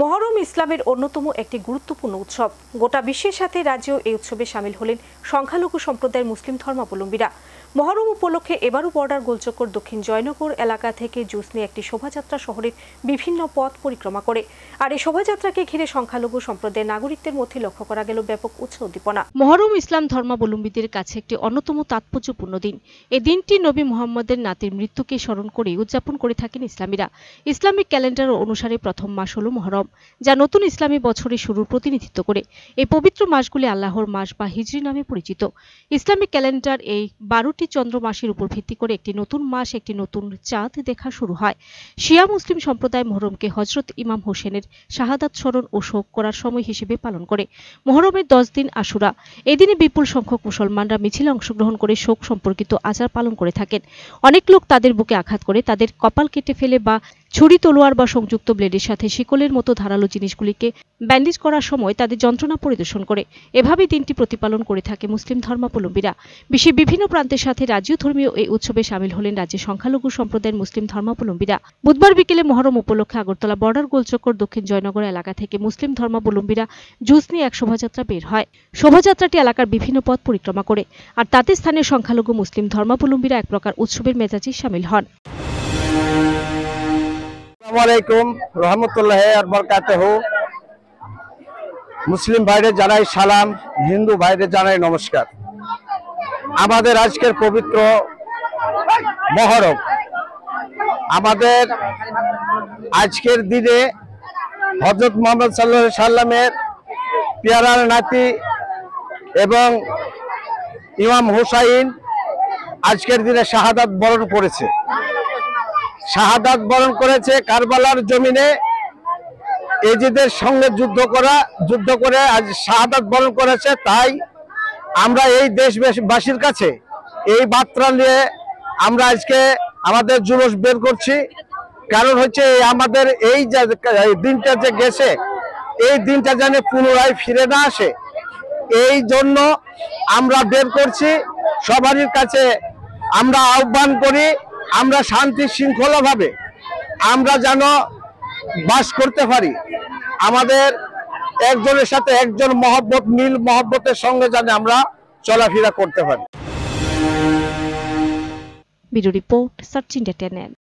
মহরম ইসলামের অন্যতম একটি গুরুত্বপূর্ণ উৎসব। গোটা বিশ্বের সাথে রাজ্যেও এই উৎসবে সামিল হলেন সংখ্যালঘু সম্প্রদায়ের মুসলিম ধর্মাবলম্বীরা। মহরম উপলক্ষে এবারও বর্ডার গোলচক্কর দক্ষিণ জয়নগর এলাকা থেকে জুসনি একটি শোভাযাত্রা শহরের বিভিন্ন পথ পরিক্রমা করে। আর এই শোভাযাত্রাকে ঘিরে সংখ্যালঘু সম্প্রদায়ের নাগরিকদের মধ্যে লক্ষ্য করা গেল ব্যাপক উৎসাহ উদ্দীপনা। মহরম ইসলাম ধর্মাবলম্বীদের কাছে একটি অন্যতম তাৎপর্যপূর্ণ দিন। এই দিনটি নবী মুহাম্মদের নাতির মৃত্যুকে স্মরণ করে উদযাপন করে থাকেন ইসলামীরা। ইসলামিক ক্যালেন্ডার অনুসারে প্রথম মাস হল মহরম, যা নতুন ইসলামী বছরের শুরুর প্রতিনিধিত্ব করে। এই পবিত্র মাসগুলি আল্লাহর মাস বা হিজরি নামে পরিচিত। ইসলামিক ক্যালেন্ডার এই 12টি চন্দ্র মাসের উপর ভিত্তি করে একটি নতুন মাস, একটি নতুন চাঁদ দেখা শুরু হয়। শিয়া মুসলিম সম্প্রদায় মহরমকে হযরত ইমাম হোসেনের শাহাদাত স্মরণ ও শোক করার সময় হিসেবে পালন করে। মহরমের 10 দিন আশুরা। এদিনে বিপুল সংখ্যক মুসলমানরা মিছিলে অংশগ্রহণ করে শোক সম্পর্কিত আচার পালন করে থাকেন। অনেক লোক তাদের বুকে আঘাত করে তাদের কপাল কেটে ফেলে বা ছুরি, তলোয়ার বা সংযুক্ত ব্লেডের সাথে শিকলের মতো ধারালো জিনিসগুলিকে ব্যান্ডেজ করার সময় তাদের যন্ত্রণা পরিদর্শন করে। এভাবেই দিনটি প্রতিপালন করে থাকে মুসলিম ধর্মাবলম্বীরা। বিশ্বের বিভিন্ন প্রান্তের সাথে রাজ্য ধর্মীয় এই উৎসবে সামিল হলেন রাজ্যের সংখ্যালঘু সম্প্রদায়ের মুসলিম ধর্মাবলম্বীরা। বুধবার বিকেলে মহরম উপলক্ষে আগরতলা বর্ডার গোলচক্কর দক্ষিণ জয়নগর এলাকা থেকে মুসলিম ধর্মাবলম্বীরা জুসনি এক শোভাযাত্রা বের হয়। শোভাযাত্রাটি এলাকার বিভিন্ন পথ পরিক্রমা করে, আর তাতে স্থানীয় সংখ্যালঘু মুসলিম ধর্মাবলম্বীরা এক প্রকার উৎসবের মেজাজে সামিল হন। আসসালামুআলাইকুম রহমতুল্লাহি ওয়া বারাকাতুহু। মুসলিম ভাইদের জানাই সালাম, হিন্দু ভাইদের জানাই নমস্কার। আমাদের আজকের পবিত্র মহরম, আমাদের আজকের দিনে হযরত মুহাম্মদ সাল্লাল্লাহু আলাইহি সাল্লামের পেয়ারার নাতি এবং ইমাম হুসাইন আজকের দিনে শাহাদাত বরণ করেছে। শাহাদাত বরণ করেছে কারবালার জমিনে। এজিদের সঙ্গে যুদ্ধ করে আজ শাহাদাত বরণ করেছে। তাই আমরা এই দেশবাসীর কাছে এই বার্তা নিয়ে আমরা আজকে আমাদের জুলুস বের করছি। কারণ হচ্ছে আমাদের এই দিনটা যে গেছে, এই দিনটা যেন পুনরায় ফিরে না আসে, এই জন্য আমরা বের করছি। সবারই কাছে আমরা আহ্বান করি, আমরা শান্তি শৃঙ্খলা ভাবে আমরা যেন বাস করতে পারি। আমাদের একজনের সাথে একজন মিল মহব্বতের সঙ্গে যেন আমরা চলাফেরা করতে পারি। Bureau report, search India channel.